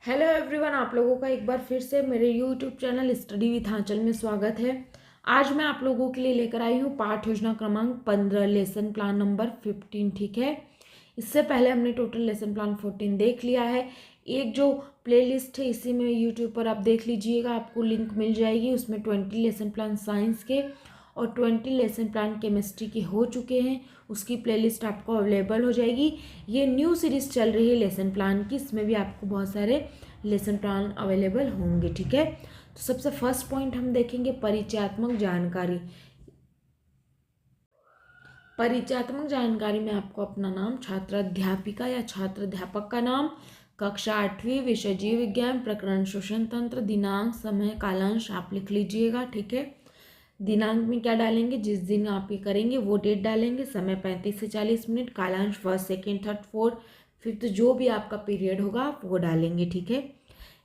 Hello everyone, आप लोगों का एक बार फिर से मेरे यूट्यूब चैनल स्टडी विथ आंचल में स्वागत है। आज मैं आप लोगों के लिए लेकर आई हूँ पाठ योजना क्रमांक 15 लेसन प्लान नंबर 15। ठीक है, इससे पहले हमने टोटल लेसन प्लान 14 देख लिया है। एक जो प्लेलिस्ट है इसी में यूट्यूब पर आप देख लीजिएगा, आपको लिंक मिल जाएगी। उसमें 20 लेसन प्लान साइंस के और 20 लेसन प्लान केमिस्ट्री के हो चुके हैं। उसकी प्लेलिस्ट आपको अवेलेबल हो जाएगी। ये न्यू सीरीज चल रही है लेसन प्लान की, इसमें भी आपको बहुत सारे लेसन प्लान अवेलेबल होंगे। ठीक है, तो सबसे फर्स्ट पॉइंट हम देखेंगे परिचयात्मक जानकारी। परिचयात्मक जानकारी में आपको अपना नाम, छात्र अध्यापिका या छात्र अध्यापक का नाम, कक्षा 8वीं, विषय जीव विज्ञान, प्रकरण श्वसन तंत्र, दिनांक, समय, कालांश आप लिख लीजिएगा। ठीक है, दिनांक में क्या डालेंगे, जिस दिन आप ये करेंगे वो डेट डालेंगे। समय 35 से 40 मिनट, कालांश first, second, third, fourth, fifth, जो भी आपका पीरियड होगा आप वो डालेंगे। ठीक है,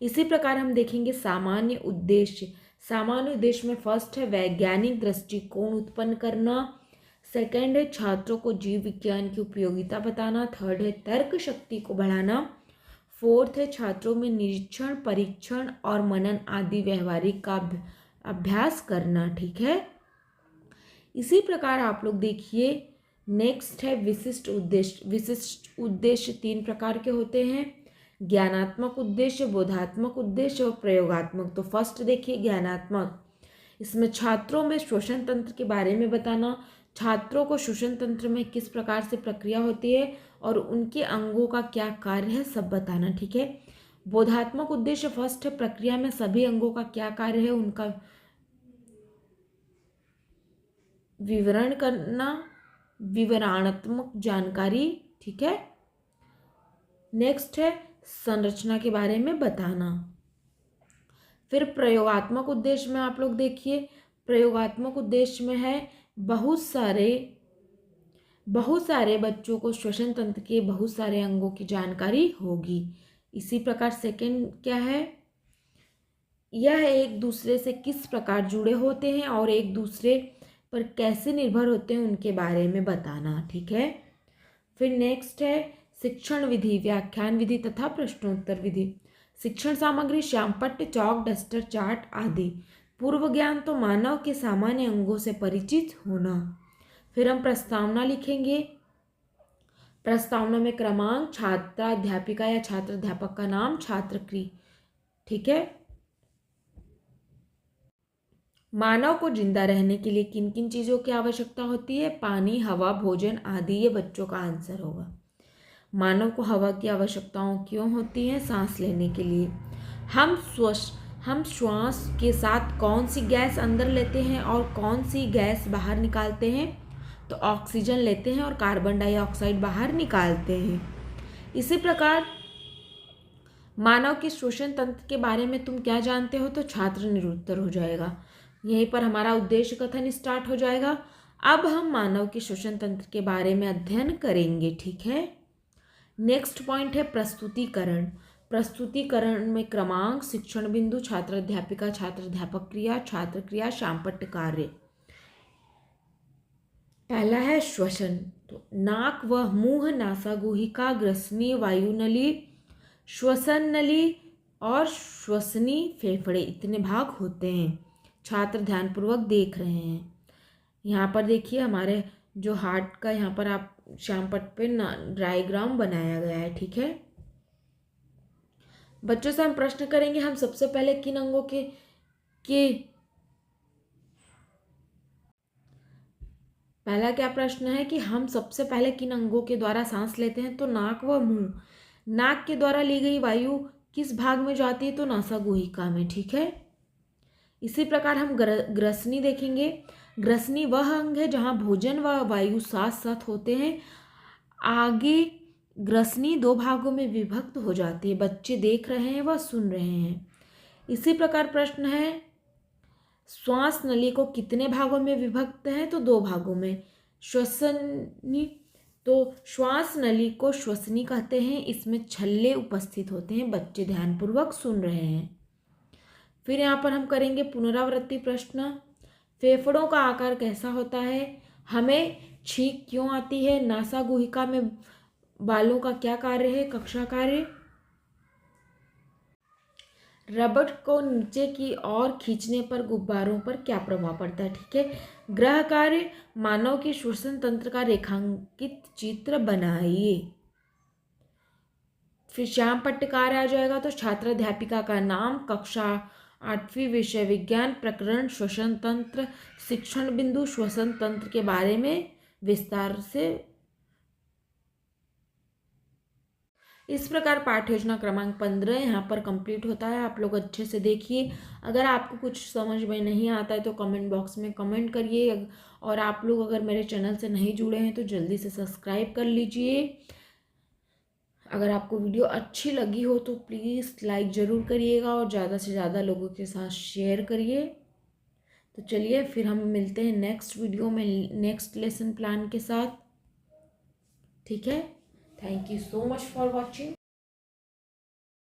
इसी प्रकार हम देखेंगे सामान्य उद्देश्य। सामान्य उद्देश्य में फर्स्ट है वैज्ञानिक दृष्टिकोण उत्पन्न करना, सेकंड है छात्रों को जीव विज्ञान की उपयोगिता बताना, थर्ड है तर्क शक्ति को बढ़ाना, फोर्थ है छात्रों में निरीक्षण, परीक्षण और मनन आदि व्यवहारिक का अभ्यास करना। ठीक है, इसी प्रकार आप लोग देखिए नेक्स्ट है विशिष्ट उद्देश्य। विशिष्ट उद्देश्य 3 प्रकार के होते हैं, ज्ञानात्मक उद्देश्य, बोधात्मक उद्देश्य और प्रयोगात्मक। तो फर्स्ट देखिए ज्ञानात्मक, इसमें छात्रों में श्वसन तंत्र के बारे में बताना, छात्रों को श्वसन तंत्र में किस प्रकार से प्रक्रिया होती है और उनके अंगों का क्या कार्य है सब बताना। ठीक है, बोधात्मक उद्देश्य फर्स्ट है प्रक्रिया में सभी अंगों का क्या कार्य है उनका विवरण करना, विवरणात्मक जानकारी। ठीक है, नेक्स्ट है संरचना के बारे में बताना। फिर प्रयोगात्मक उद्देश्य में आप लोग देखिए, प्रयोगात्मक उद्देश्य में है बहुत सारे बच्चों को श्वसन तंत्र के बहुत सारे अंगों की जानकारी होगी। इसी प्रकार सेकंड क्या है, यह एक दूसरे से किस प्रकार जुड़े होते हैं और एक दूसरे पर कैसे निर्भर होते हैं उनके बारे में बताना। ठीक है, फिर नेक्स्ट है शिक्षण विधि, व्याख्यान विधि तथा प्रश्नोत्तर विधि। शिक्षण सामग्री श्यामपट्ट, चौक, डस्टर, चार्ट आदि। पूर्व ज्ञान तो मानव के सामान्य अंगों से परिचित होना। फिर हम प्रस्तावना लिखेंगे। प्रस्तावना में क्रमांक, छात्रा अध्यापिका या छात्र अध्यापक का नाम, छात्र की। ठीक है, मानव को जिंदा रहने के लिए किन किन चीज़ों की आवश्यकता होती है, पानी, हवा, भोजन आदि। ये बच्चों का आंसर होगा। मानव को हवा की आवश्यकताओं क्यों होती है, सांस लेने के लिए। हम श्वास के साथ कौन सी गैस अंदर लेते हैं और कौन सी गैस बाहर निकालते हैं, तो ऑक्सीजन लेते हैं और कार्बन डाइऑक्साइड बाहर निकालते हैं। इसी प्रकार मानव के श्वसन तंत्र के बारे में तुम क्या जानते हो, तो छात्र निरुत्तर हो जाएगा। यहीं पर हमारा उद्देश्य कथन स्टार्ट हो जाएगा। अब हम मानव के श्वसन तंत्र के बारे में अध्ययन करेंगे। ठीक है, नेक्स्ट पॉइंट है प्रस्तुतिकरण। प्रस्तुतिकरण में क्रमांक, शिक्षण बिंदु, छात्र अध्यापिका छात्र अध्यापक क्रिया, छात्र क्रिया, श्यामपट्ट कार्य। पहला है श्वसन, तो नाक व मुंह, नासागुहिका, ग्रसनी, वायुनली, श्वसन नली और श्वसनी फेफड़े, इतने भाग होते हैं। छात्र ध्यानपूर्वक देख रहे हैं। यहाँ पर देखिए हमारे जो हार्ट का यहाँ पर आप श्यामपट्ट पे डायग्राम बनाया गया है। ठीक है, बच्चों से हम प्रश्न करेंगे, हम सबसे पहले किन अंगों के पहला क्या प्रश्न है कि हम सबसे पहले किन अंगों के द्वारा सांस लेते हैं, तो नाक व मुंह। नाक के द्वारा ली गई वायु किस भाग में जाती है, तो नासागुहिका में। ठीक है, इसी प्रकार हम ग्रसनी देखेंगे। ग्रसनी वह अंग है जहाँ भोजन व वायु साथ साथ होते हैं। आगे ग्रसनी 2 भागों में विभक्त हो जाती है, बच्चे देख रहे हैं व सुन रहे हैं। इसी प्रकार प्रश्न है श्वास नली को कितने भागों में विभक्त है, तो 2 भागों में। श्वसनी, तो श्वास नली को श्वसनी कहते हैं, इसमें छल्ले उपस्थित होते हैं, बच्चे ध्यानपूर्वक सुन रहे हैं। फिर यहाँ पर हम करेंगे पुनरावृत्ति प्रश्न। फेफड़ों का आकार कैसा होता है, हमें छींक क्यों आती है, नासागुहिका में बालों का क्या कार्य है, कक्षा कार्य। रबड़ को नीचे की ओर खींचने पर गुब्बारों पर क्या प्रभाव पड़ता है? ठीक है, ग्रह कार्य, मानव के श्वसन तंत्र का रेखांकित चित्र बनाइए। फिर श्याम पट्टकार आ जाएगा, तो छात्र अध्यापिका का नाम, कक्षा 8वीं, विषय विज्ञान, प्रकरण श्वसन तंत्र, शिक्षण बिंदु, श्वसन तंत्र के बारे में विस्तार से। इस प्रकार पाठ योजना क्रमांक 15 यहाँ पर कंप्लीट होता है। आप लोग अच्छे से देखिए। अगर आपको कुछ समझ में नहीं आता है तो कमेंट बॉक्स में कमेंट करिए, और आप लोग अगर मेरे चैनल से नहीं जुड़े हैं तो जल्दी से सब्सक्राइब कर लीजिए। अगर आपको वीडियो अच्छी लगी हो तो प्लीज़ लाइक ज़रूर करिएगा और ज़्यादा से ज़्यादा लोगों के साथ शेयर करिए। तो चलिए फिर हम मिलते हैं नेक्स्ट वीडियो में नेक्स्ट लेसन प्लान के साथ। ठीक है, thank you so much for watching.